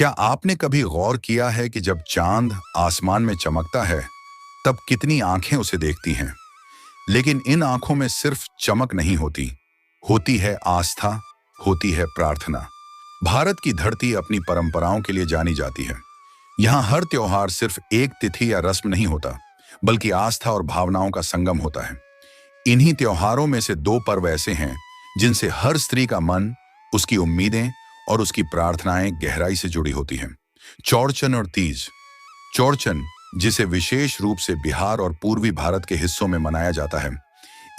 क्या आपने कभी गौर किया है कि जब चांद आसमान में चमकता है तब कितनी आंखें उसे देखती हैं? लेकिन इन आंखों में सिर्फ चमक नहीं होती, होती है आस्था, होती है प्रार्थना। भारत की धरती अपनी परंपराओं के लिए जानी जाती है। यहाँ हर त्योहार सिर्फ एक तिथि या रस्म नहीं होता, बल्कि आस्था और भावनाओं का संगम होता है। इन्हीं त्योहारों में से दो पर्व ऐसे हैं जिनसे हर स्त्री का मन, उसकी उम्मीदें और उसकी प्रार्थनाएं गहराई से जुड़ी होती हैं। चौड़चन और तीज। चौड़चन, जिसे विशेष रूप से बिहार और पूर्वी भारत के हिस्सों में मनाया जाता है,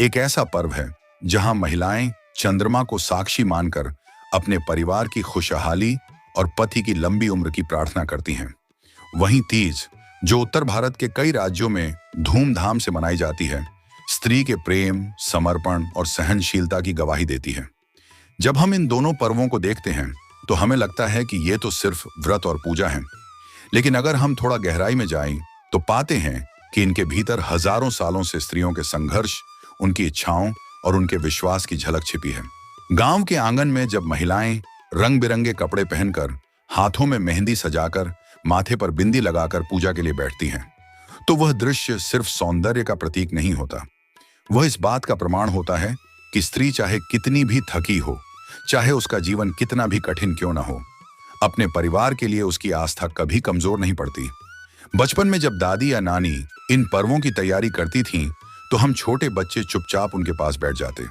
एक ऐसा पर्व है जहां महिलाएं चंद्रमा को साक्षी मानकर अपने परिवार की खुशहाली और पति की लंबी उम्र की प्रार्थना करती हैं। वहीं तीज, जो उत्तर भारत के कई राज्यों में धूमधाम से मनाई जाती है, स्त्री के प्रेम, समर्पण और सहनशीलता की गवाही देती है। जब हम इन दोनों पर्वों को देखते हैं तो हमें लगता है कि ये तो सिर्फ व्रत और पूजा है, लेकिन अगर हम थोड़ा गहराई में जाएं तो पाते हैं कि इनके भीतर हजारों सालों से स्त्रियों के संघर्ष, उनकी इच्छाओं और उनके विश्वास की झलक छिपी है। गांव के आंगन में जब महिलाएं रंग बिरंगे कपड़े पहनकर, हाथों में मेहंदी सजाकर, माथे पर बिंदी लगाकर पूजा के लिए बैठती हैं, तो वह दृश्य सिर्फ सौंदर्य का प्रतीक नहीं होता। वह इस बात का प्रमाण होता है कि स्त्री चाहे कितनी भी थकी हो, चाहे उसका जीवन कितना भी कठिन क्यों न हो, अपने परिवार के लिए उसकी आस्था कभी कमजोर नहीं पड़ती। बचपन में जब दादी या नानी इन पर्वों की तैयारी करती थीं, तो हम छोटे बच्चे चुपचाप उनके पास बैठ जाते।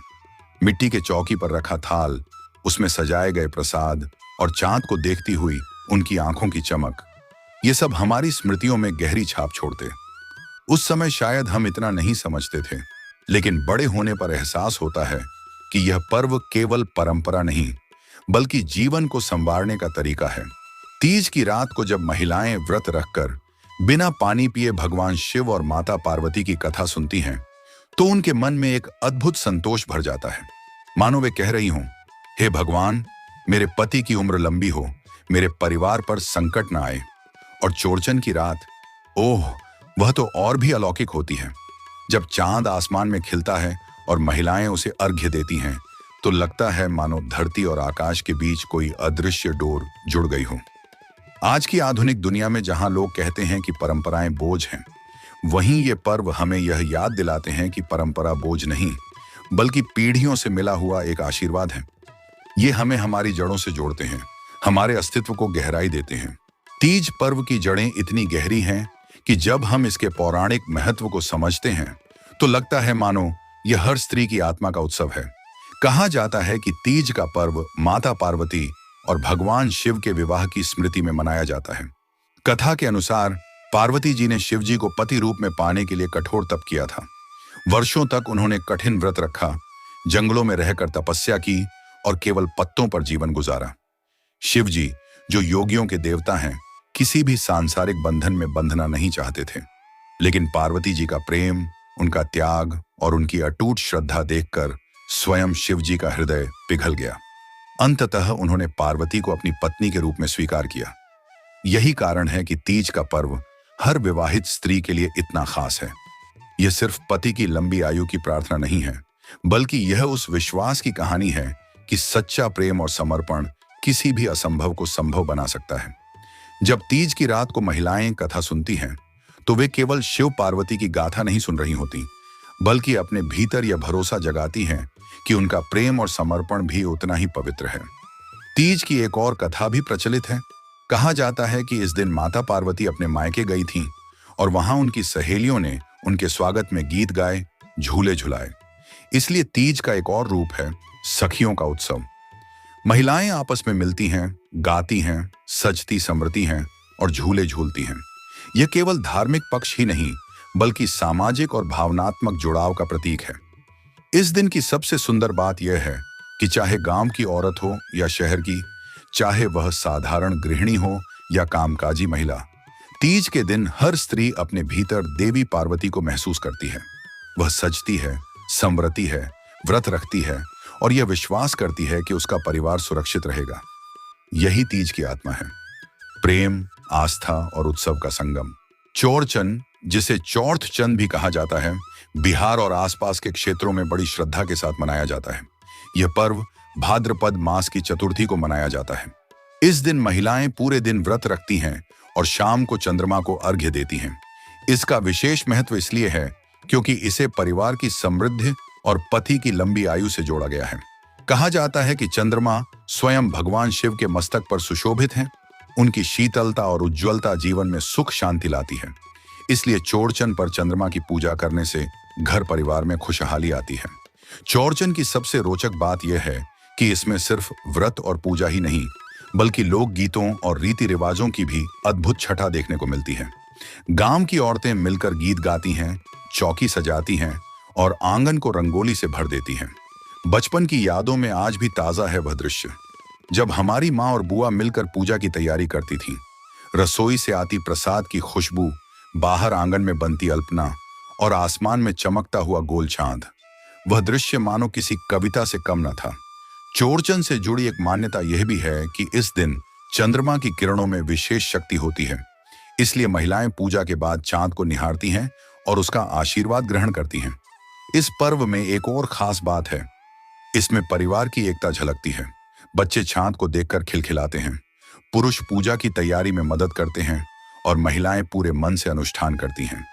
मिट्टी के चौकी पर रखा थाल, उसमें सजाए गए प्रसाद और चांद को देखती हुई उनकी आंखों की चमक, ये सब हमारी स्मृतियों में गहरी छाप छोड़ते। उस समय शायद हम इतना नहीं समझते थे, लेकिन बड़े होने पर एहसास होता है कि यह पर्व केवल परंपरा नहीं, बल्कि जीवन को संवारने का तरीका है। तीज की रात को जब महिलाएं व्रत रखकर बिना पानी पिए भगवान शिव और माता पार्वती की कथा सुनती हैं, तो उनके मन में एक अद्भुत संतोष भर जाता है। मानो वे कह रही हों, हे भगवान, मेरे पति की उम्र लंबी हो, मेरे परिवार पर संकट न आए। और चौड़चन की रात, ओह, वह तो और भी अलौकिक होती है। जब चांद आसमान में खिलता है और महिलाएं उसे अर्घ्य देती हैं, तो लगता है मानो धरती और आकाश के बीच कोई अदृश्य डोर जुड़ गई हो। आज की आधुनिक दुनिया में जहां लोग कहते हैं कि परंपराएं बोझ हैं, वहीं ये पर्व हमें यह याद दिलाते हैं कि परंपरा बोझ नहीं, बल्कि पीढ़ियों से मिला हुआ एक आशीर्वाद है। ये हमें हमारी जड़ों से जोड़ते हैं, हमारे अस्तित्व को गहराई देते हैं। तीज पर्व की जड़ें इतनी गहरी हैं कि जब हम इसके पौराणिक महत्व को समझते हैं, तो लगता है मानो यह हर स्त्री की आत्मा का उत्सव है। कहा जाता है कि तीज का पर्व माता पार्वती और भगवान शिव के विवाह की स्मृति में मनाया जाता है। कथा के अनुसार पार्वती जी ने शिव जी को पति रूप में पाने के लिए कठोर तप किया था। वर्षों तक उन्होंने कठिन व्रत रखा, जंगलों में रहकर तपस्या की और केवल पत्तों पर जीवन गुजारा। शिव जी, जो योगियों के देवता हैं, किसी भी सांसारिक बंधन में बंधना नहीं चाहते थे, लेकिन पार्वती जी का प्रेम, उनका त्याग और उनकी अटूट श्रद्धा देखकर स्वयं शिव जी का हृदय पिघल गया। अंततः उन्होंने पार्वती को अपनी पत्नी के रूप में स्वीकार किया। यही कारण है कि तीज का पर्व हर विवाहित स्त्री के लिए इतना खास है। यह सिर्फ पति की लंबी आयु की प्रार्थना नहीं है, बल्कि यह उस विश्वास की कहानी है कि सच्चा प्रेम और समर्पण किसी भी असंभव को संभव बना सकता है। जब तीज की रात को महिलाएं कथा सुनती हैं, तो वे केवल शिव पार्वती की गाथा नहीं सुन रही होती, बल्कि अपने भीतर यह भरोसा जगाती हैं कि उनका प्रेम और समर्पण भी उतना ही पवित्र है। तीज की एक और कथा भी प्रचलित है। कहा जाता है कि इस दिन माता पार्वती अपने मायके गई थीं और वहां उनकी सहेलियों ने उनके स्वागत में गीत गाए, झूले झुलाए। इसलिए तीज का एक और रूप है सखियों का उत्सव। महिलाएं आपस में मिलती हैं, गाती हैं, सजती संवरती हैं और झूले झूलती हैं। यह केवल धार्मिक पक्ष ही नहीं, बल्कि सामाजिक और भावनात्मक जुड़ाव का प्रतीक है। इस दिन की सबसे सुंदर बात यह है कि चाहे गांव की औरत हो या शहर की, चाहे वह साधारण गृहिणी हो या कामकाजी महिला, तीज के दिन हर स्त्री अपने भीतर देवी पार्वती को महसूस करती है। वह सजती है, संवरती है, व्रत रखती है और यह विश्वास करती है कि उसका परिवार सुरक्षित रहेगा। यही तीज की आत्मा है, प्रेम, आस्था और उत्सव का संगम। चौड़चन, जिसे चौथ चंद भी कहा जाता है, बिहार और आसपास के क्षेत्रों में बड़ी श्रद्धा के साथ मनाया जाता है। यह पर्व भाद्रपद मास की चतुर्थी को मनाया जाता है। इस दिन महिलाएं पूरे दिन व्रत रखती हैं और शाम को चंद्रमा को अर्घ्य देती हैं। इसका विशेष महत्व इसलिए है क्योंकि इसे परिवार की समृद्धि और पति की लंबी आयु से जोड़ा गया है। कहा जाता है कि चंद्रमा स्वयं भगवान शिव के मस्तक पर सुशोभित हैं। उनकी शीतलता और उज्ज्वलता जीवन में सुख शांति लाती है। इसलिए चौड़चन पर चंद्रमा की पूजा करने से घर परिवार में खुशहाली आती है। चौड़चन की सबसे रोचक बात यह है कि इसमें सिर्फ व्रत और पूजा ही नहीं, बल्कि लोक गीतों और रीति रिवाजों की भी अद्भुत छटा देखने को मिलती है। गांव की औरतें मिलकर गीत गाती हैं, चौकी सजाती हैं और आंगन को रंगोली से भर देती हैं। बचपन की यादों में आज भी ताजा है वह दृश्य, जब हमारी माँ और बुआ मिलकर पूजा की तैयारी करती थीं। रसोई से आती प्रसाद की खुशबू, बाहर आंगन में बनती अल्पना और आसमान में चमकता हुआ गोल चांद, वह दृश्य मानो किसी कविता से कम न था। चौड़चन से जुड़ी एक मान्यता यह भी है कि इस दिन चंद्रमा की किरणों में विशेष शक्ति होती है। इसलिए महिलाएं पूजा के बाद चांद को निहारती हैं और उसका आशीर्वाद ग्रहण करती हैं। इस पर्व में एक और खास बात है, इसमें परिवार की एकता झलकती है। बच्चे चांद को देखकर खिलखिलाते हैं, पुरुष पूजा की तैयारी में मदद करते हैं और महिलाएं पूरे मन से अनुष्ठान करती हैं।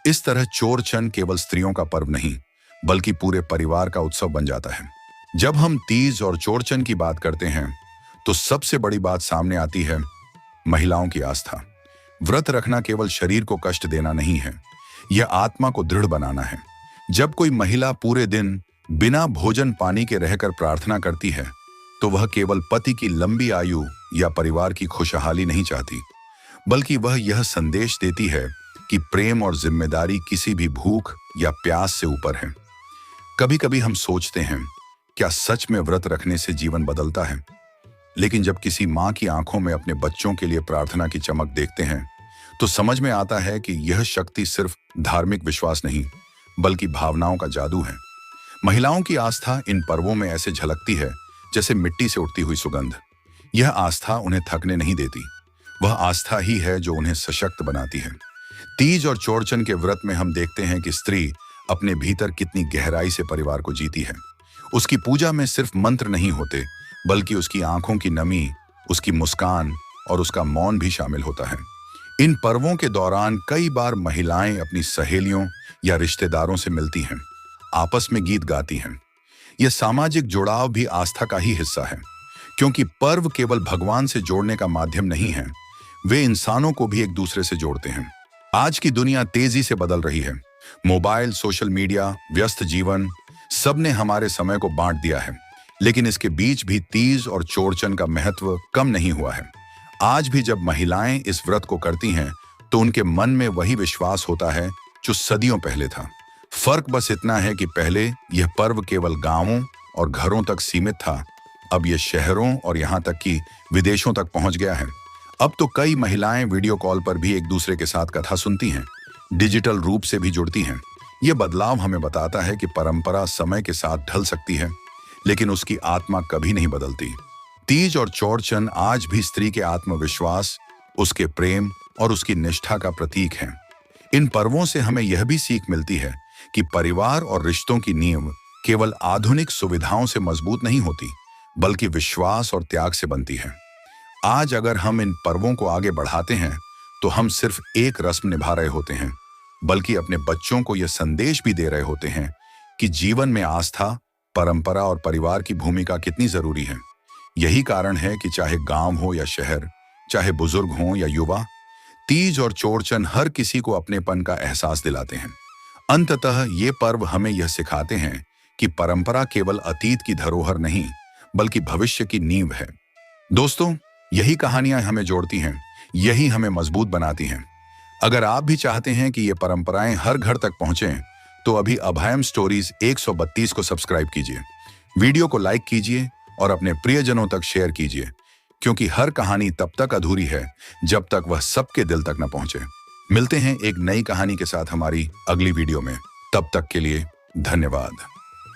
इस तरह चौड़चन केवल स्त्रियों का पर्व नहीं, बल्कि पूरे परिवार का उत्सव बन जाता है। जब हम तीज और चौड़चन की बात करते हैं तो सबसे बड़ी बात सामने आती है महिलाओं की आस्था। व्रत रखना केवल शरीर को कष्ट देना नहीं है, यह आत्मा को दृढ़ बनाना है। जब कोई महिला पूरे दिन बिना भोजन पानी के रहकर प्रार्थना करती है तो वह केवल पति की लंबी आयु या परिवार की खुशहाली नहीं चाहती, बल्कि वह यह संदेश देती है कि प्रेम और जिम्मेदारी किसी भी भूख या प्यास से ऊपर है। कभी कभी हम सोचते हैं, क्या सच में व्रत रखने से जीवन बदलता है? लेकिन जब किसी माँ की आंखों में अपने बच्चों के लिए प्रार्थना की चमक देखते हैं तो समझ में आता है कि यह शक्ति सिर्फ धार्मिक विश्वास नहीं, बल्कि भावनाओं का जादू है। महिलाओं की आस्था इन पर्वों में ऐसे झलकती है जैसे मिट्टी से उठती हुई सुगंध। यह आस्था उन्हें थकने नहीं देती, वह आस्था ही है जो उन्हें सशक्त बनाती है। तीज और चौड़चन के व्रत में हम देखते हैं कि स्त्री अपने भीतर कितनी गहराई से परिवार को जीती है। उसकी पूजा में सिर्फ मंत्र नहीं होते, बल्कि उसकी आंखों की नमी, उसकी मुस्कान और उसका मौन भी शामिल होता है। इन पर्वों के दौरान कई बार महिलाएं अपनी सहेलियों या रिश्तेदारों से मिलती हैं, आपस में गीत गाती हैं। यह सामाजिक जुड़ाव भी आस्था का ही हिस्सा है, क्योंकि पर्व केवल भगवान से जोड़ने का माध्यम नहीं है, वे इंसानों को भी एक दूसरे से जोड़ते हैं। आज की दुनिया तेजी से बदल रही है। मोबाइल, सोशल मीडिया, व्यस्त जीवन, सबने हमारे समय को बांट दिया है। लेकिन इसके बीच भी तीज और चौड़चन का महत्व कम नहीं हुआ है। आज भी जब महिलाएं इस व्रत को करती हैं तो उनके मन में वही विश्वास होता है जो सदियों पहले था। फर्क बस इतना है कि पहले यह पर्व केवल गांवों और घरों तक सीमित था, अब यह शहरों और यहाँ तक कि विदेशों तक पहुंच गया है। अब तो कई महिलाएं वीडियो कॉल पर भी एक दूसरे के साथ कथा सुनती हैं, डिजिटल रूप से भी जुड़ती हैं। यह बदलाव हमें बताता है कि परंपरा समय के साथ ढल सकती है, लेकिन उसकी आत्मा कभी नहीं बदलती। तीज और चौड़चन आज भी स्त्री के आत्मविश्वास, उसके प्रेम और उसकी निष्ठा का प्रतीक हैं। इन पर्वों से हमें यह भी सीख मिलती है कि परिवार और रिश्तों की नींव केवल आधुनिक सुविधाओं से मजबूत नहीं होती, बल्कि विश्वास और त्याग से बनती है। आज अगर हम इन पर्वों को आगे बढ़ाते हैं तो हम सिर्फ एक रस्म निभा रहे होते हैं, बल्कि अपने बच्चों को यह संदेश भी दे रहे होते हैं कि जीवन में आस्था, परंपरा और परिवार की भूमिका कितनी जरूरी है। यही कारण है कि चाहे गांव हो या शहर, चाहे बुजुर्ग हो या युवा, तीज और चौड़चन हर किसी को अपनेपन का एहसास दिलाते हैं। अंततः ये पर्व हमें यह सिखाते हैं कि परंपरा केवल अतीत की धरोहर नहीं, बल्कि भविष्य की नींव है। दोस्तों, यही कहानियां हमें जोड़ती हैं, यही हमें मजबूत बनाती हैं। अगर आप भी चाहते हैं कि ये परंपराएं हर घर तक पहुंचें, तो अभी अभयम स्टोरीज 132 को सब्सक्राइब कीजिए, वीडियो को लाइक कीजिए और अपने प्रियजनों तक शेयर कीजिए, क्योंकि हर कहानी तब तक अधूरी है जब तक वह सबके दिल तक न पहुंचे। मिलते हैं एक नई कहानी के साथ हमारी अगली वीडियो में। तब तक के लिए धन्यवाद।